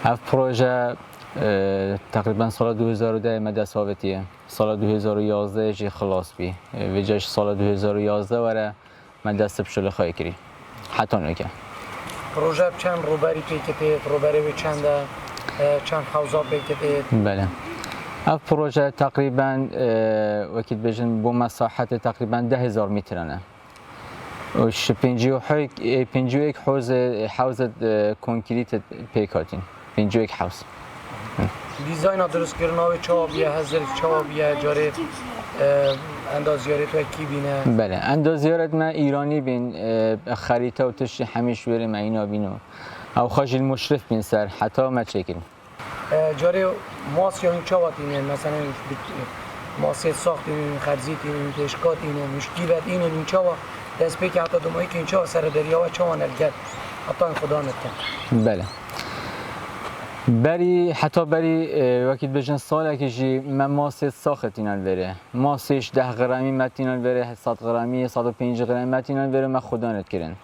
هف پروژه تقریبا سال 2010 مدرساوتیه، سال 2011 جی خلاص بی ویجاش سال 2011 وره مدرسه بشل خواهی کری حتی نکه پروژه چند روبری پیکتی روبری و چند حوزه پیکتی؟ بله هف پروژه تقریبا وکیل بجن بو مساحت تقریبا 10,000 مترانه وش 51 حوزه کنکریت پیکاتین 51 حوز دیزاین درست کردن چه بیه هزار چه بیه جاری اندازیاری تو کی بینه؟ بله اندازیارت ما ایرانی بین خریطه و تشی همیش وری ما اینا بینو او خاجی المشرف بین سر حتی ما چکیم جاری ماس یا این چه وقتینه مثلا ماس ساخت این خرزیت این تشکات این مشکلات این چه وقت دست پیک حتی دومایی که این چه سر دریا و چه نرگد حتی این خدا نکن. بله بری حتی بری وقتی بجن سال که جی من ماس ساخت اینال بره ماسش 10 گرمی متینال بره 100 گرمی 105 گرمی متینال بره ما خدا نت کردن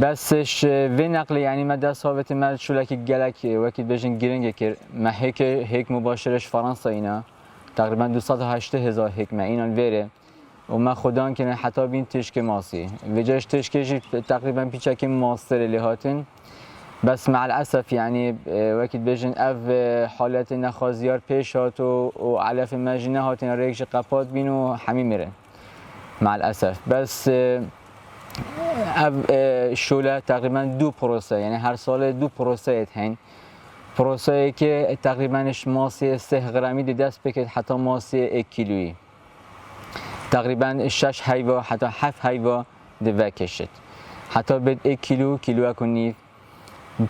بسش و نقل یعنی ما دست ثابت مرد شو لکی گلک وقتی بجن گرنگ کرد ما هیک مباشرش فرانسه اینا تقریبا 280,000 هیک ما اینال بره و ما خدا کنه حتی بین تشک ماسی وجاش تشکش تقریبا پیچک ماستر لهاتن بس مع الاسف يعني وقت بيجن اف حالات نخازيار پیش هات و علف مجنه هاتن ریکش قپات بینو همین میره مع الاسف بس اف شوله تقریبا 2 پروسه یعنی هر سال 2 پروسه هن پروسه که تقریباش ماسی 3 گرمی دست بکید حتی ماسی 1 کیلویی تقریبا 6 حیوا حتی 7 حیوا دو کشید حتی بد 1 کیلو کنی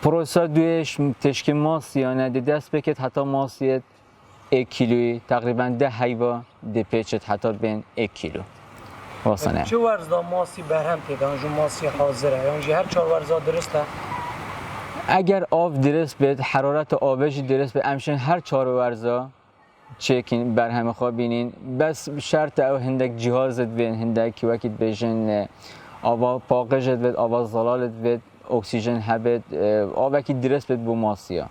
پروسه دویش تشک ماسی یا نه دست بکید حتی ماسی 1 کیلویی تقریبا 10 حیوا ده پیچید حتی بین 1 کیلو واسه چه ورزدا ماسی برهم تیده اونجا ماسی حاضره یعنی هر 4 ورزدا درسته اگر آب درست بید حرارت آبش درست بید امشن هر 4 ورزدا چکین برهم خواب بینین بس شرط او هندک جهازت بین هندک وقت بجن آب پاکشت بید آب زلالت بید اکسیژن هبت آب کی درست بید بو ماسیا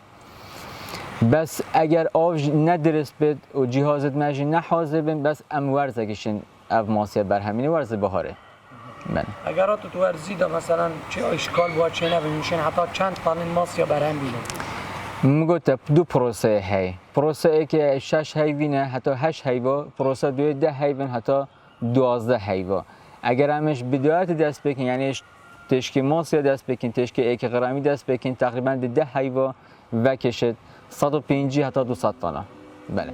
بس اگر آب ندرست بید و جهازت ماجی نه حاضر بین بس ام ورزه کشین اف ماسیا بر همین ورزه بهاره من اگر تو ورزی دا مثلا چه اشکال بود چه نه میشن حتی چند تا ماسیا بر هم بینه مگوت 2 پروسه هی پروسه ای که 6 حیوانه حتی 8 حیوا پروسه 10 حیوان حتی 12 حیوا اگر همش بدایت دست بکن یعنی تشک ماسی دست بکن تشک 1 گرمی دست بکن تقریبا 10 حیوا و کشد 150 حتی 200 تا بله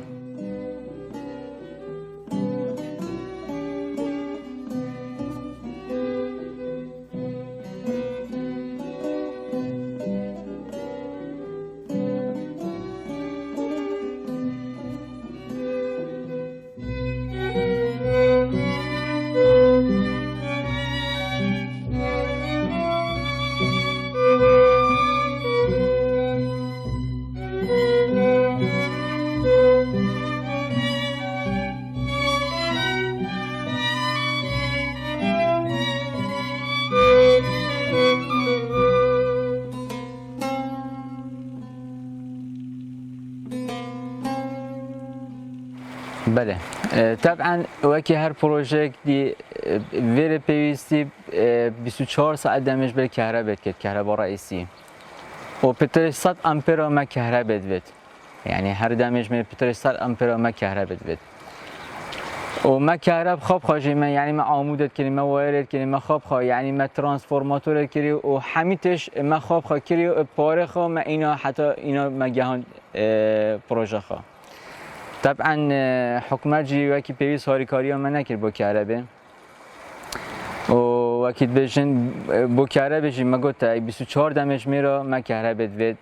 بله طبعا وکی هر پروژه دی ویر پیوستی 24 ساعت دمش بر کهرباء بد کهرباء رئیسی و پتر 100 امپر ما کهرباء بد یعنی هر دمش می پتر 100 امپر ما کهرباء بد و ما کهرباء خواب خواجی من یعنی ما عمودت کنیم ما وایرت کنیم ما خواب خواه یعنی ما ترانسفورماتور کری و همیتش ما خواب خواه کری و پاره خواه ما اینا حتی اینا ما جهان پروژه خواه طبعا حکومت جی وکی پیویس هاریکاری من نکرد با کهرباء و وکی بجن با کهرباء جی مگوت 24 دمش میرا ما کهرباء بد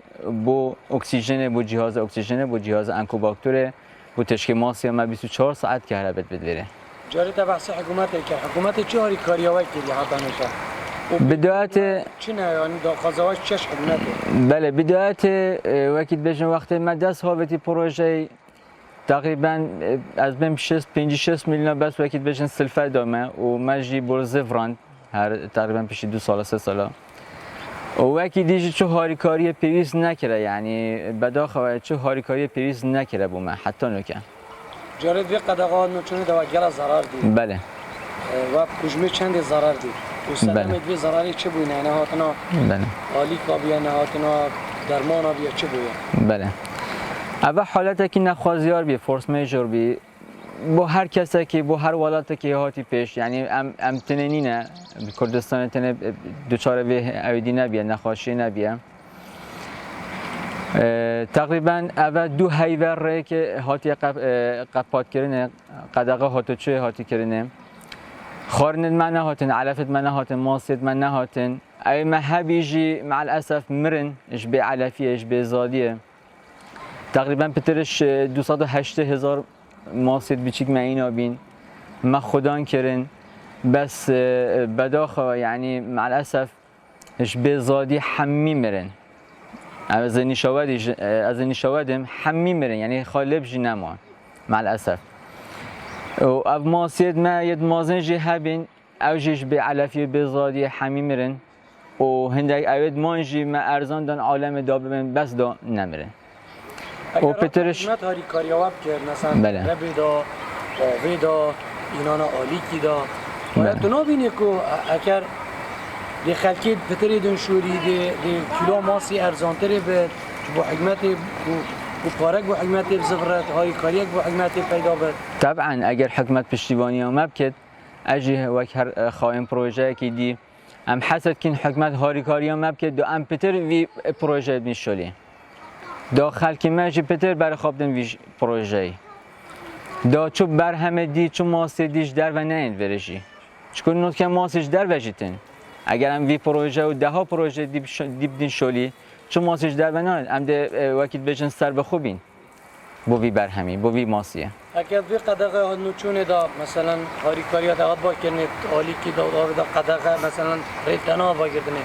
با اکسیژن با جهاز اکسیژن با جهاز انکوباکتور با تشک ماسی ما 24 ساعت کهرباء بد بره جاری تبعث حکومت که حکومت چه هاریکاری وای کردی حتی نشه بداية چه نه یعنی خزاواش چش حکومت بله بداية وقت بجن وقت ما دست هاوتی پروژه تقریبا از بین 5-6 میلیون بس وقت بجن سلفه دامه و مجی برزه فرند هر تقریبا پیش 2 سال 3 ساله و وکی دیجی چه هاریکاری پیویز نکره یعنی بداخل چه هاریکاری پیویز نکره بو من حتی نکن جارد وی قدقا نوچونه دوا گل ضرر دید بله و کجمه چند ضرر دید و سلامت وی ضرری چه بوینه نه هاتنا بله آلیک بیا نه هاتنا درمان بیا چه بوینه بله اول حالت که نخوازیار بی فورس میجور بی با هر کسی که با هر ولاتی که هاتی پیش یعنی ام تنینی نه کردستان تنه دوچاره به اویدی نبیه نخواشی نبیه تقریبا اول دو هیور که هاتی قپات کرنه قدقه هاتو چه هاتی کرنه خارند من نهاتن علفت من نهاتن ماسید من نهاتن ای مهبیجی مع الاسف مرن اش به علفیه اش به زادیه تقریبا پترش 208,000 ماسید بیچیک معینا بین ما خدان کرن بس بداخل یعنی مع الاسف اش به زادی حمی مرن از نشاودم حمی مرن یعنی خالب جی نمان مع الاسف و اف ماسید ما ید مازن جی هبین اوجیش به علفی به زادی حمی مرن و هندک اوید مانجی ما ارزان دان عالم دا ببین بس دا نمرن و پترش حکومت هاری کاریاواب کرد مثلا بله. ربی دا آوی دا اینانا آلیکی دا باید تو نبینی که اگر دی خلکی پتری دنشوری دی کیلو ماسی ارزانتری به با حکمت و پارک با حکمت بزفرت هاری کاریک با حکمت پیدا بد طبعا اگر حکمت پشتیبانی هم بکد اجی وک هر خواهیم پروژه که دی ام حسد کن حکمت هاری کاری هم بکد دو ام پتر وی پروژه میشولی داخل که ماجی پتر بر خوابدن وی پروژه دا چو بر همه دی چو ماسی دیش در و نه ورشی چکن نوت که ماسیش در وجیتن اگر هم وی پروژه و ده ها پروژه دیب دین شولی چو ماسیش در و نه ام ده وکیل بجن سر بخوبین بو وی بر همی بو وی ماسیه اگر وی قدقه نوچونه دا مثلا هاری کاریا دا با کنه آلیکی دا دا قدقه مثلا ریتنا با گردنه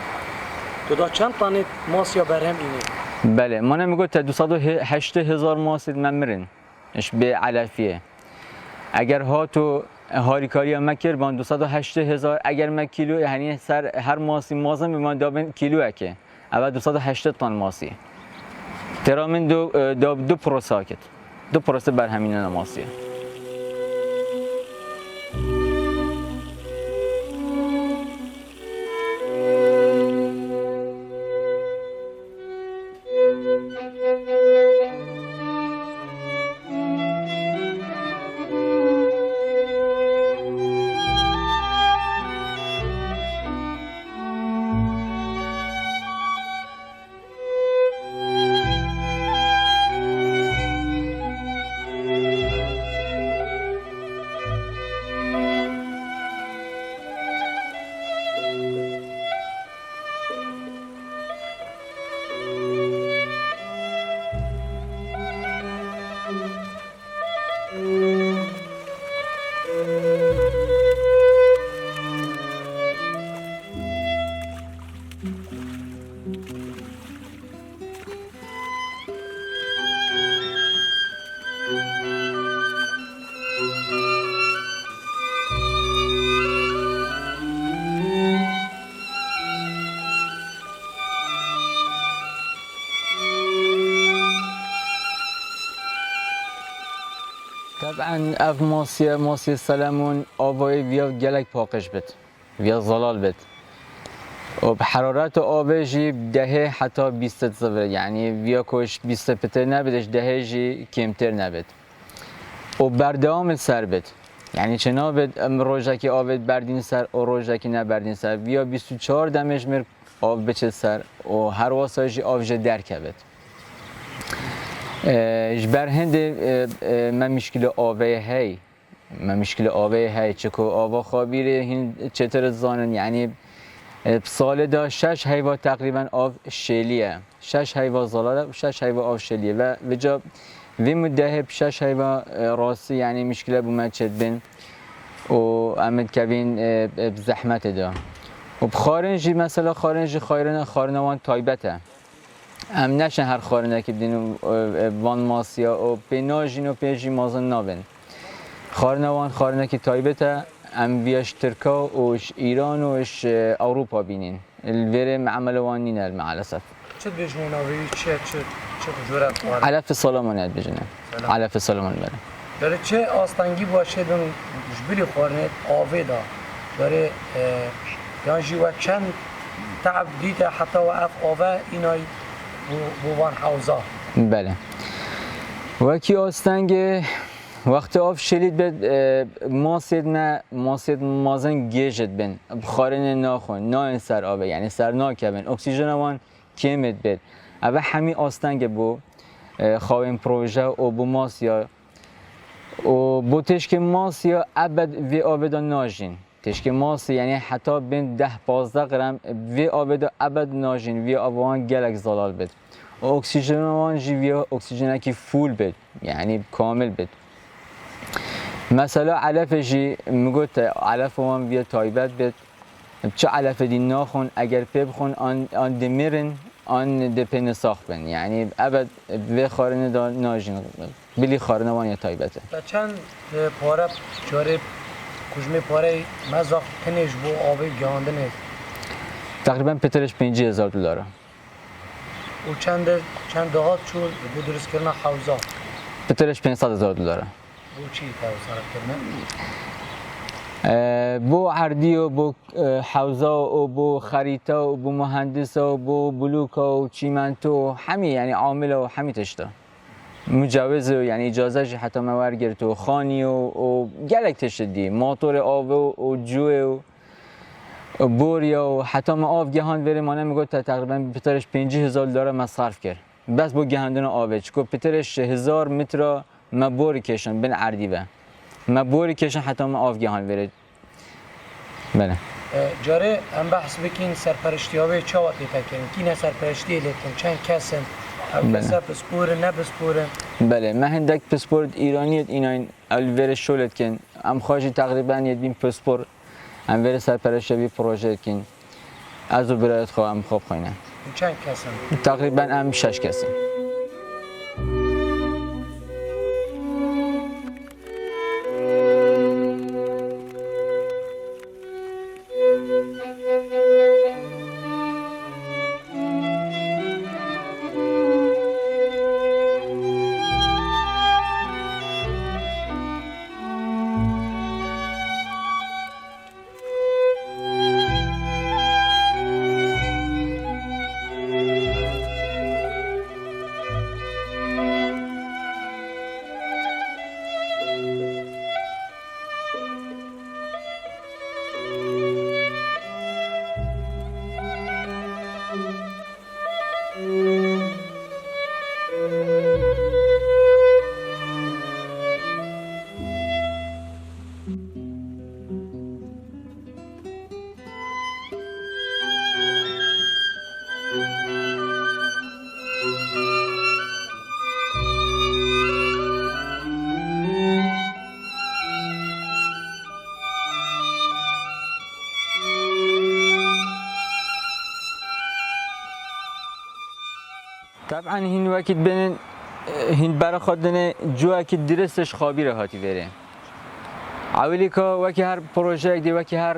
تو دا چند تانه ماسیا برهم اینه بله ما نمیگو تا 208,000 ماسید من مرن اش به علفیه اگر ها تو هاریکاری ما کرد بان 208,000 اگر ما کیلو یعنی سر هر ماسی مازن به من دابن کیلو اکه اول 280 تن ماسی ترامن دو پروساکت دو پروسه بر همین ماسیه طبعا اف ماسی سلمون آوای ویا گلک پاکش بد ویا زلال بد و حرارت آبجی دهه حتی 20 زبر یعنی ویا کوش 20 پتر نبدش دهه جی کمتر نبد و بردام سر بد یعنی چنا بد روزه که آب بردین سر و روزه که نبردین سر ویا 24 دمش مر آب بچه سر و هر واسه آبج درکبد جبر هند من مشکل آوه هی من مشکل آوه هی چکو آوا خابیره هین چطور زانن یعنی سال دا 6 حیوان تقریبا آو شلیه 6 حیوان زلاله و 6 حیوان آو شلیه و وجا وی مده 6 حیوان راستی یعنی مشکل بو من چد بین و امد کوین زحمت دا و بخارنجی مثلا خارنجی خارنوان تایبته ام نشن هر خارنده که بدین وان ماسیا و پیناجین و پیجی مازن نابن خارنوان خارنده که تایبته ام بیاش ترکا وش ایران وش اوروبا بینین الویره معامله وانین مع الاسف چه بجمون آوری چه جورت خواره علف سالمون یاد بجنه علف سالمون بره داره چه آستانگی باشه دون جبری خورنت آوه دا داره یان جیوه چند تعب دیده حتی و اف آوه اینای بوان حوزا بله وکی آستنگ وقتی آف شلید بد ماسید مازن گیجت بن بخارن ناخون نه سر آبه یعنی سر ناکبن اکسیژن وان کمت بد اوه همی آستنگ بو خواهیم پروژه و بو ماسیا و بو تشک ماسیا ابد وی آبدا ناجین تشک ماسی یعنی حتی بین 10-15 گرم وی آبدا ابد ناجین وی آبوان گلک زلال بد و اکسیژن وان جی وی اکسیژن کی فول بد یعنی کامل بد مثلا علف جی میگوت علف وان وی تایبت بد چه علف دی ناخون اگر پی بخون آن دمیرن آن دپن ساخت بن یعنی ابد وی خارنه دا ناجین بلی خارنه وان یا تایبته تا چند پاره جاره کجمه پاره مزاق تنش بو آبه گاندنه تقریبا پترش $50,000 و چند دهات چون بو درست کردن حوزا پترش $500,000 بو چی صرف کردن بو عردی و بو حوزه و بو خریطه و بو مهندس و بو بلوک و چیمنتو همه یعنی عامل و همه تشتا مجوز یعنی اجازه جی حتی مورگرد و خانی و گلک تشدی موتور آوه و جوه و بوریا و حتی ما آف گهاند بره مانه میگوید تقریبا پترش $50,000 مصرف کرد بس بو گهاندن آوه چکو پترش 1000 متر ما بوری کشن بین عردی به ما بوری کشن حتی ما آف گهاند بره بله جاره هم بحث بکین سرپرشتی ها به چه وقتی فکرین کی نه سرپرشتی لیکن چند کسن او کسا پسپوره نه پسپوره بله من هندک پسپورت ایرانیت اینا الویر شولت کن ام خواهی تقریبا یه بین پسپور ام ویر سرپرشتی بی پروژه کن از او برایت خواه ام خواب خوینه چند کسن تقریبا ام 6 کسی طبعا هین وقت بین هین برای خودن جو که درستش خابی هاتی بره اولی که وقتی هر پروژه دی وقتی هر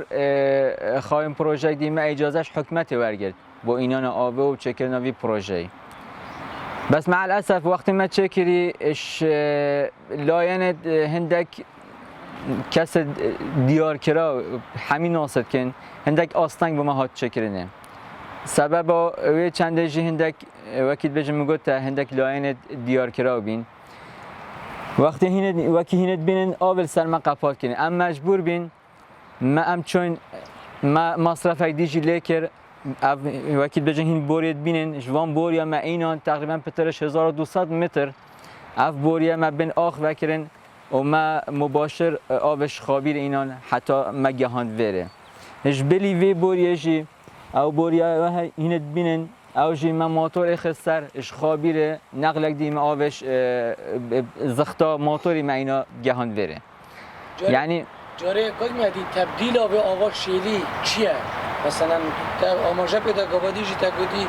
خواهیم پروژه دی ما اجازهش حکمت ورگرد با اینان آبه و چکر نوی پروژه بس مع الاسف وقتی ما چکری اش لاین هندک کس دیار کرا همین ناصد کن هندک آستنگ با ما هات چکرینه سبب وی چنده جی هندک وقتی بجم میگوت هندک لاین دیار کرا بین وقتی هیند بینن آول سر ما قپات کنه ام مجبور بین ما ام چون ما مصرف دیجی لیکر وقتی بجم هین بورید بینن جوان بوریا ما اینان تقریبا پترش 1200 متر اف بوریا ما بین آخ وکرن و ما مباشر آبش خابیر اینان حتی ما گهاند وره اش بلی وی بوریا جی او بوریا هیند بینن او جی ما موتور خسر اش خابیره نقلک دیم آبش زختا موتوری ما اینا گهاند وره یعنی جاره کد میادی تبدیل به آوا شیلی چیه مثلا آماجه پیدا گوادی جی تا گودی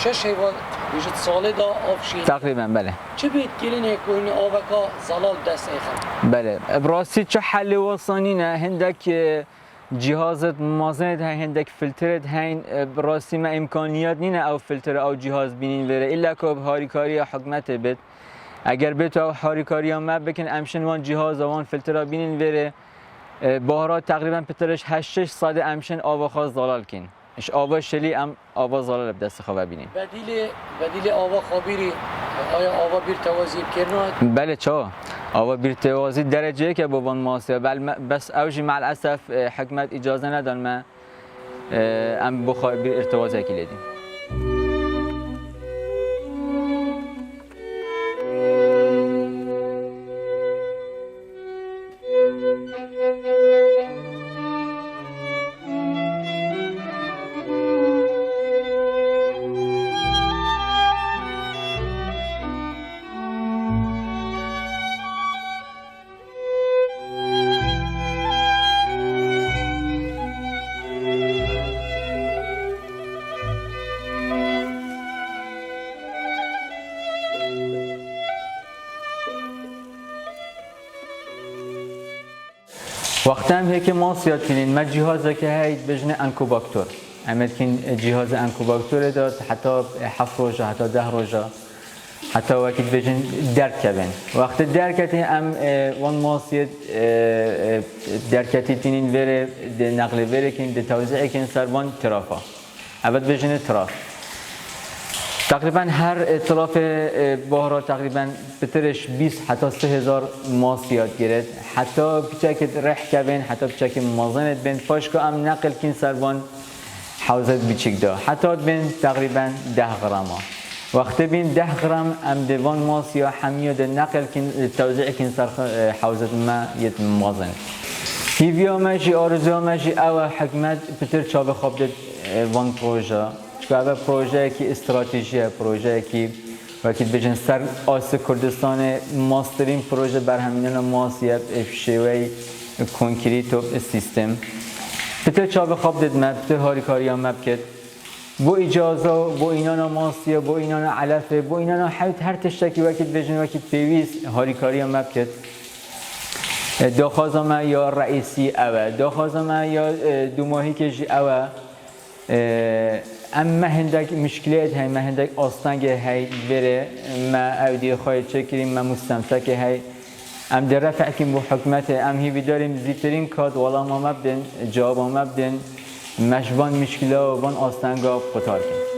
6 حیوان بیشتر ساله دا آفشین تقریبا بله. چه بید گلینه کوین آوکا زلال دست ایخم بله براستی چه حل وصانی نه هندک جهازت مازنت های هندک فیلترت هین براستی ما امکانیات نینه او فیلتر او جهاز بینین وره الا که هاریکاری حکمت بید اگر بید او هاریکاری ما بکن امشن وان جهاز وان فیلتر بینین وره بهارات تقریبا پترش 8 صد امشن آوا خواست زلال کن اش آوا شلی ام آوا زلال بدست خواه بینین بدیل آوا خابیری آیا آوا بیر توازی کرنات بله چا آوا بیرتوازی درجه که بابان ماسه بس اوجی مع الاسف حکمت اجازه ندان ما ام بخواه بیر ارتوازی که لیدیم وقتی هم هیچ ماسیات کنین ما جهازی که هید بجنه انکوباکتور امید کن جهاز انکوباکتور داد حتی 7 روزه حتی 10 روزه حتی وقتی بجن درک کردن وقتی درکتی ام وان ماسیات درکتی تینین وره نقل وره کن توزیع کن سر وان ترافا اول بجنه تراف تقریبا هر اطراف بهارات تقریبا بترش 20 حتی 3000 ماسیات گیرد حتی بچه رح کبین حتی بچه مازنت بین پاش که ام نقل کن سروان حوزت بیچک دا حتی بین تقریبا 10 گرم وقتی بین 10 گرم ام دوان ماسیا حمیه ده نقل کن توزیع کن سر حوزت ما یت مازن هیویا ماشی آرزو ماشی او حکمت بتر چاب خواب ده وان پروژه که پروژه کی استراتژی پروژه کی وقتی بجن سر آس کردستان ماسترین پروژه بر همینان ماسیه شیوه کنکریت و سیستم بتر چاب خواب دید ما بتر هاریکاری هم بکد بو اجازه بو اینانا ماسیه بو اینانا علفه بو اینانا هر تشتکی وقتی بجن وقتی پیویز هاریکاری هم بکد داخوازه ما یا رئیسی اوه داخوازه ما یا دو ماهی که جی اوه اما هندک مشکلات هی ما هندک آستانگ هی بره ما اودی خواهد چکریم ما مستمسک هی ام در رفع کن بو حکمت ام هی بداریم زیترین کاد والا ما مبدن جواب ما مبدن مشوان مشکلات و وان آستانگا قطار کن